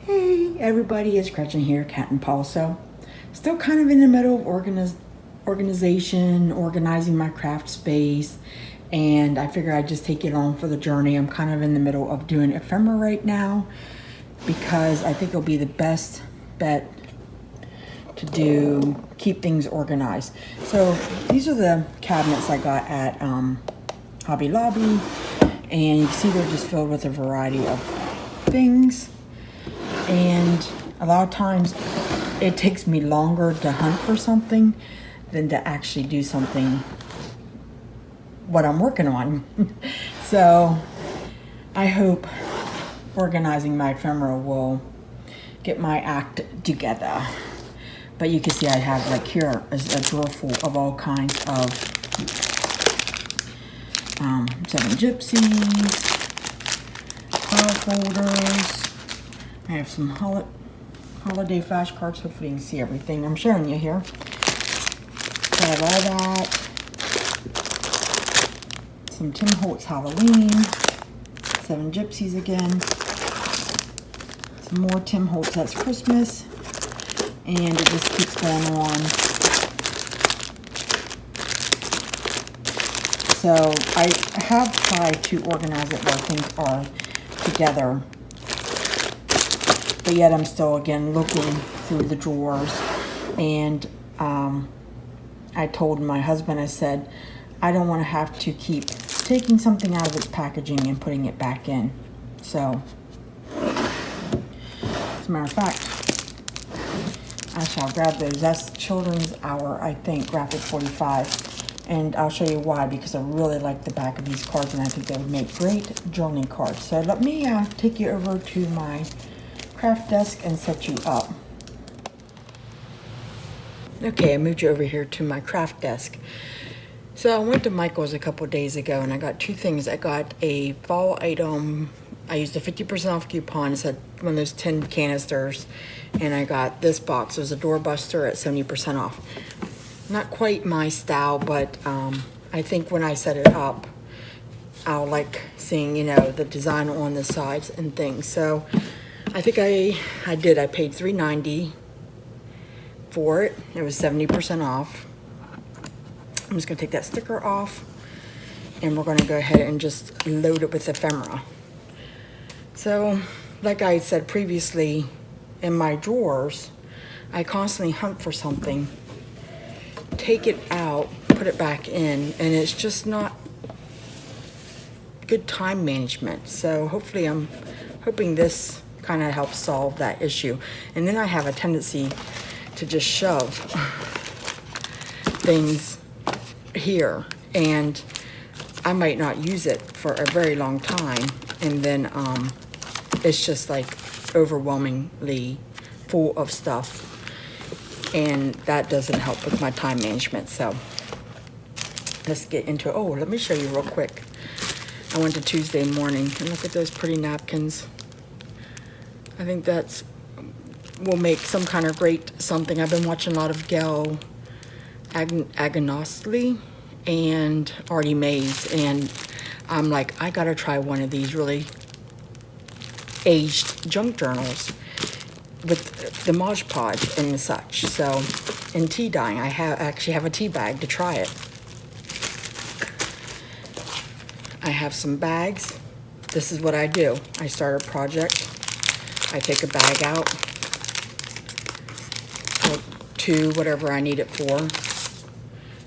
Hey everybody, it's Gretchen here, Catnpaws. So, still kind of in the middle of organizing my craft space, and I figure I'd just take it on for the journey. I'm kind of in the middle of doing ephemera right now because I think it'll be the best bet to keep things organized. So these are the cabinets I got at Hobby Lobby, and you can see they're just filled with a variety of things. And a lot of times it takes me longer to hunt for something than to actually do something what I'm working on. So I hope organizing my ephemera will get my act together. But you can see I have, like, here is a drawer full of all kinds of 7 gypsies, file folders. I have some holiday flashcards. Hopefully you can see everything I'm showing you here. So I have all that. Some Tim Holtz Halloween. 7 gypsies again. Some more Tim Holtz That's Christmas. And it just keeps going on. So I have tried to organize it where things are together. But yet I'm still, again, looking through the drawers. And I told my husband, I said, I don't want to have to keep taking something out of its packaging and putting it back in. So, as a matter of fact, I shall grab those. That's Children's Hour, I think, Graphic 45. And I'll show you why, because I really like the back of these cards, and I think they would make great journaling cards. So let me take you over to my craft desk and set you up. Okay, I moved you over here to my craft desk. So I went to Michael's a couple days ago and I got 2 things. I got a fall item. I used a 50% off coupon. It had one of those tin canisters, and I got this box. It was a doorbuster at 70% off. Not quite my style, but I think when I set it up, I'll like seeing, you know, the design on the sides and things. So I think I did. I paid $3.90 for it. It was 70% off. I'm just gonna take that sticker off, and we're gonna go ahead and just load it with ephemera. So, like I said previously, in my drawers, I constantly hunt for something, take it out, put it back in, and it's just not good time management. So hopefully I'm hoping this kind of helps solve that issue. And then I have a tendency to just shove things here, and I might not use it for a very long time, and then it's just like overwhelmingly full of stuff, and that doesn't help with my time management. So let's get into it. Oh, let me show you real quick. I went to Tuesday morning, and look at those pretty napkins. I think that's will make some kind of great something. I've been watching a lot of Gail Agnostically and Artie Mays, and I'm like, I gotta try one of these really aged junk journals with the Mod Podge and such. So, in tea dyeing, I actually have a tea bag to try it. I have some bags. This is what I do. I start a project. I take a bag out to whatever I need it for,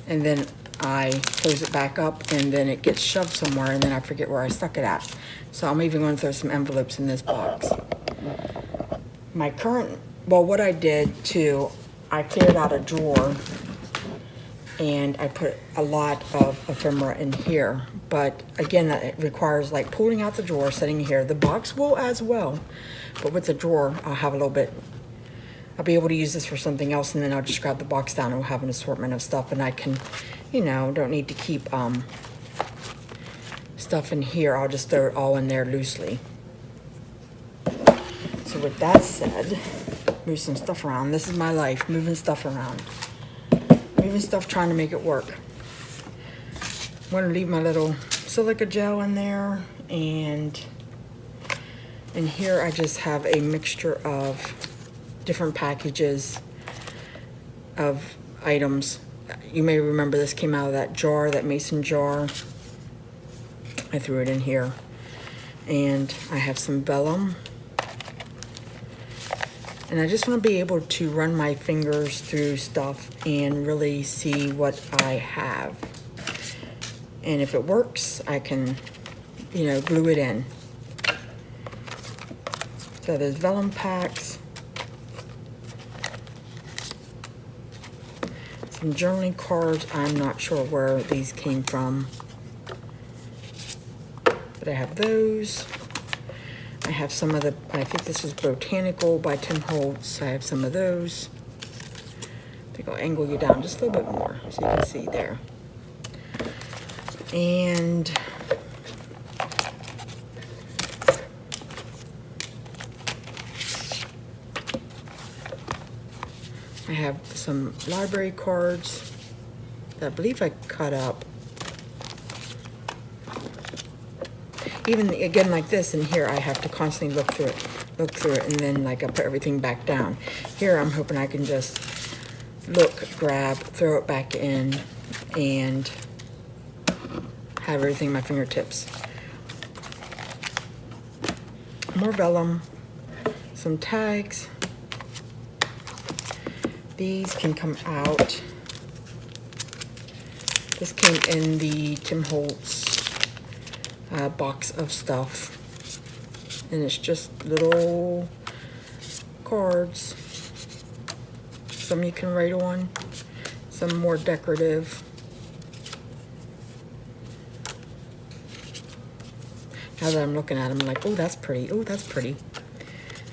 and then I close it back up, and then it gets shoved somewhere, and then I forget where I stuck it at. So I'm even going to throw some envelopes in this box. My current, well, what I did too, I cleared out a drawer, and I put a lot of ephemera in here. But again, it requires like pulling out the drawer, setting it here. The box will as well, but with the drawer, I'll have a little bit, I'll be able to use this for something else, and then I'll just grab the box down and we'll have an assortment of stuff, and I can, you know, don't need to keep stuff in here. I'll just throw it all in there loosely. So with that said, move some stuff around. This is my life, moving stuff around. Moving stuff, trying to make it work. I'm going to leave my little silica gel in there, and And here I just have a mixture of different packages of items. You may remember this came out of that jar, that mason jar. I threw it in here. And I have some vellum. And I just want to be able to run my fingers through stuff and really see what I have. And if it works, I can, you know, glue it in. So there's vellum packs. Some journaling cards. I'm not sure where these came from. But I have those. I have some of the, I think this is Botanical by Tim Holtz. I have some of those. I think I'll angle you down just a little bit more so you can see there. And I have some library cards that I believe I cut up. Even again like this in here, I have to constantly look through it, and then like I put everything back down. Here I'm hoping I can just look, grab, throw it back in, and have everything at my fingertips. More vellum, some tags. These can come out. This came in the Tim Holtz box of stuff, and it's just little cards. Some you can write on, some more decorative. Now that I'm looking at them, I'm like, oh, that's pretty. Oh, that's pretty.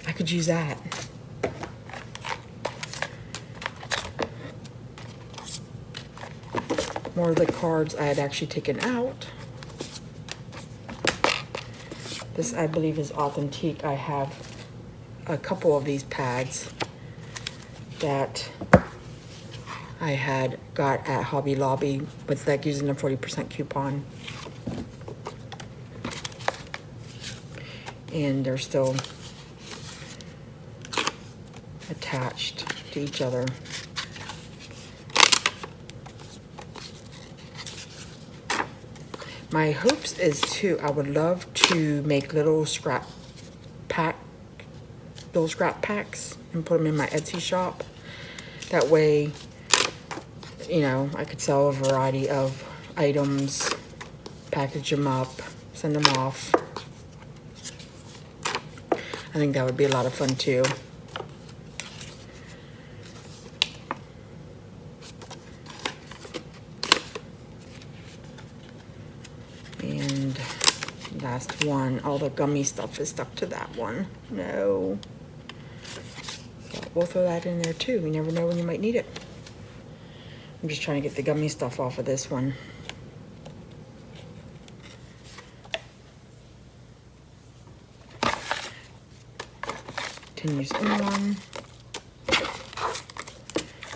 I could use that. More of the cards I had actually taken out. This, I believe, is authentic. I have a couple of these pads that I had got at Hobby Lobby with like using a 40% coupon. And they're still attached to each other. My hopes is I would love to make little scrap packs and put them in my Etsy shop. That way, you know, I could sell a variety of items, package them up, send them off. I think that would be a lot of fun too. And last one, all the gummy stuff is stuck to that one. No. But we'll throw that in there too. You never know when you might need it. I'm just trying to get the gummy stuff off of this one. Continues on.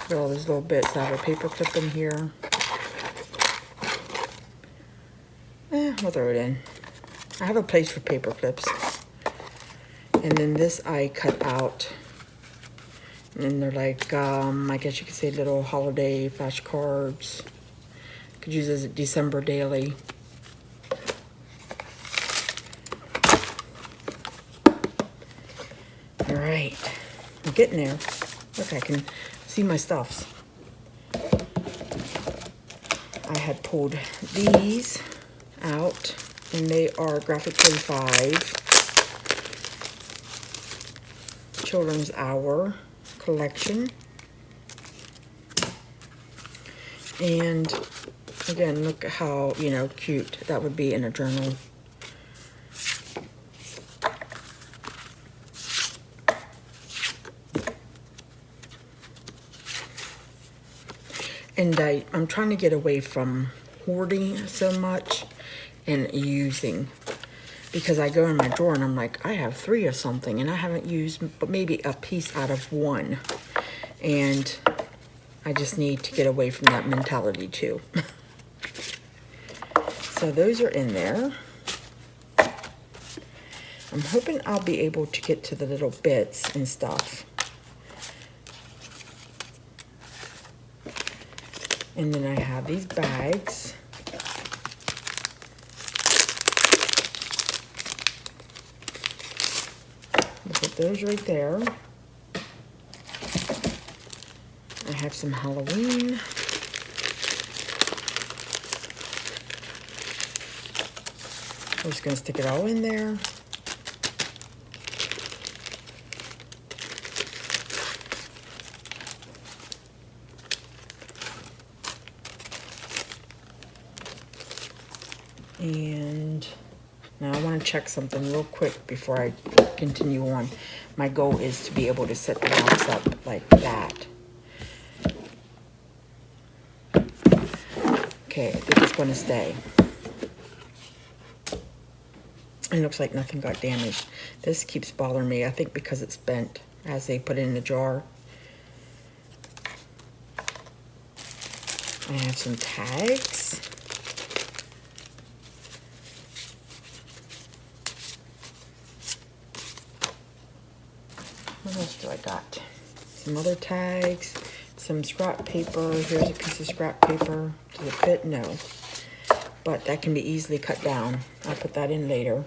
Got all these little bits. I have a paper clip in here. We'll throw it in. I have a place for paper clips. And then this I cut out. And they're like, I guess you could say little holiday flashcards. Could use as a December daily. All right, I'm getting there. Look, I can see my stuffs. I had pulled these out, and they are Graphic 45 Children's Hour collection. And again, look at how, you know, cute that would be in a journal. And I'm trying to get away from hoarding so much and using, because I go in my drawer and I'm like, I have 3 or something and I haven't used but maybe a piece out of 1, and I just need to get away from that mentality too. So those are in there. I'm hoping I'll be able to get to the little bits and stuff. And then I have these bags. I'll put those right there. I have some Halloween. I'm just going to stick it all in there. And now I want to check something real quick before I continue on. My goal is to be able to set the box up like that. Okay, I think it's going to stay. It looks like nothing got damaged. This keeps bothering me, I think because it's bent as they put it in the jar. I have some tags. What else do I got? Some other tags, some scrap paper. Here's a piece of scrap paper. Does it fit? No. But that can be easily cut down. I'll put that in later.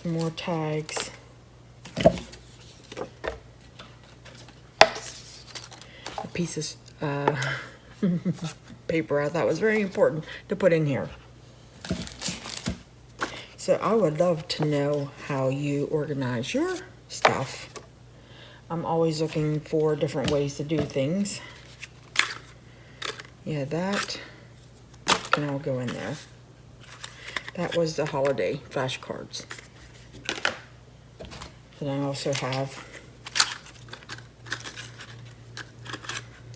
Some more tags. A piece of paper I thought was very important to put in here. So I would love to know how you organize your stuff. I'm always looking for different ways to do things. Yeah, that can all go in there. That was the holiday flashcards. And I also have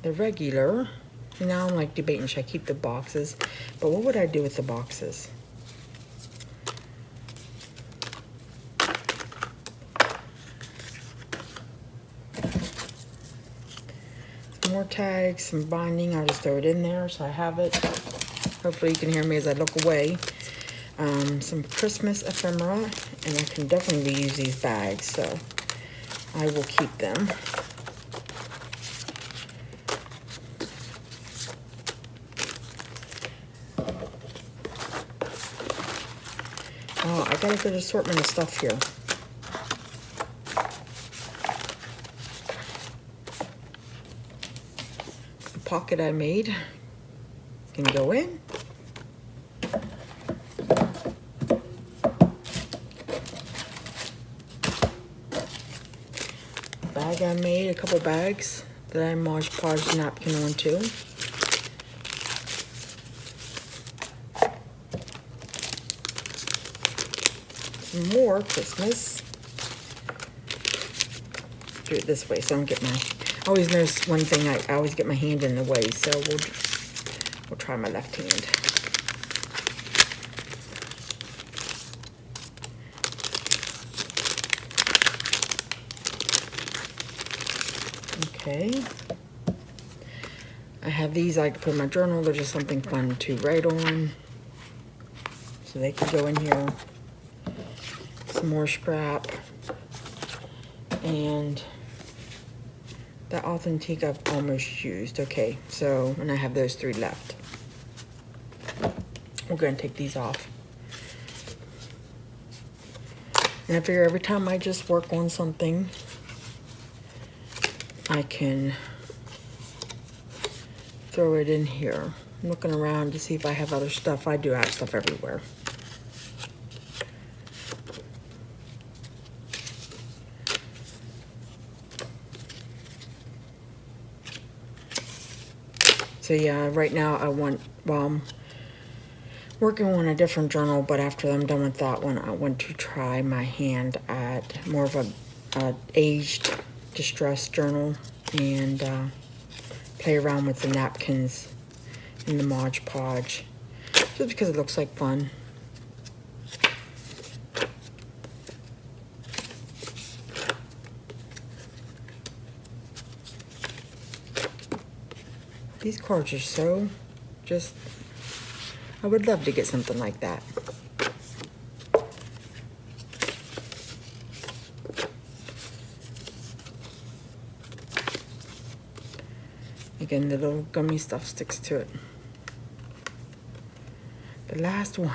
the regular. And now I'm like debating, should I keep the boxes? But what would I do with the boxes? More tags, some binding. I'll just throw it in there so I have it. Hopefully you can hear me as I look away. Some Christmas ephemera, and I can definitely reuse these bags, so I will keep them. Oh, I got a good assortment of stuff here. Pocket I made can go in. Bag I made, a couple bags that I Mod Podge napkin onto. Some more Christmas. Do it this way so I don't get my... I always notice one thing, I always get my hand in the way, so we'll try my left hand. Okay. I have these I like to put in my journal. They're just something fun to write on. So they can go in here. Some more scrap. And that Authentique I've almost used. Okay, so, and I have those 3 left. We're gonna take these off. And I figure every time I just work on something, I can throw it in here. I'm looking around to see if I have other stuff. I do have stuff everywhere. So yeah, right now I'm working on a different journal, but after I'm done with that one, I want to try my hand at more of a aged distress journal and play around with the napkins and the Mod Podge, just because it looks like fun. These cards are so just, I would love to get something like that. Again, the little gummy stuff sticks to it. The last one.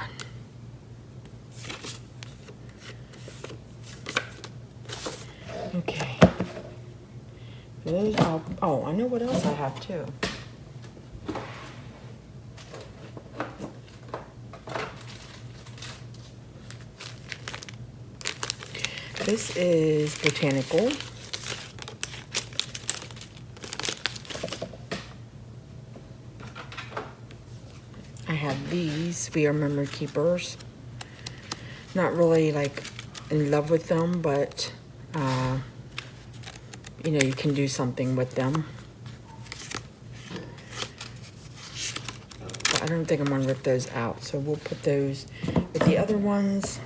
Okay. Those are, oh, I know what else I have too. This is botanical. I have these. We are memory keepers. Not really like in love with them, but you know, you can do something with them. But I don't think I'm gonna rip those out, so we'll put those with the other ones.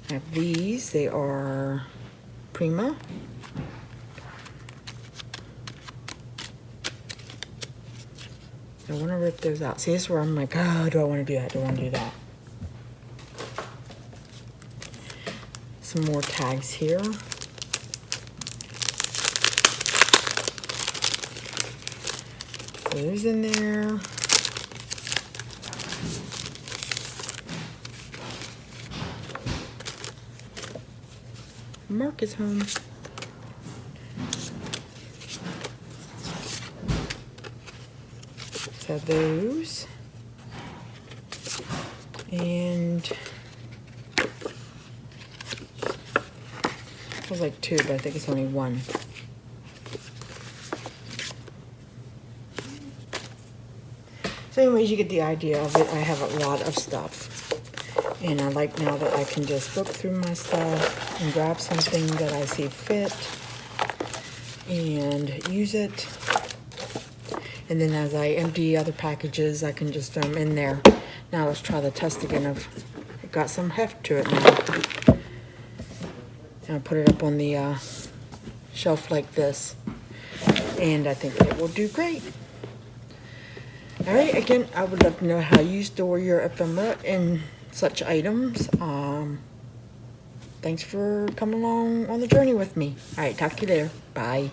I have these. They are Prima. I want to rip those out. See, this is where I'm like, oh, do I want to do that? Do I want to do that? Some more tags here. Those in there. Mark is home. So those. And it was like two, but I think it's only one. So anyways, you get the idea of it. I have a lot of stuff. And I like now that I can just look through my stuff and grab something that I see fit and use it. And then as I empty other packages, I can just throw them in there. Now let's try the test again of, it got some heft to it now. And I'll put it up on the shelf like this. And I think it will do great. All right, again, I would love to know how you store your ephemera and such items. Thanks for coming along on the journey with me. All right, talk to you later. Bye.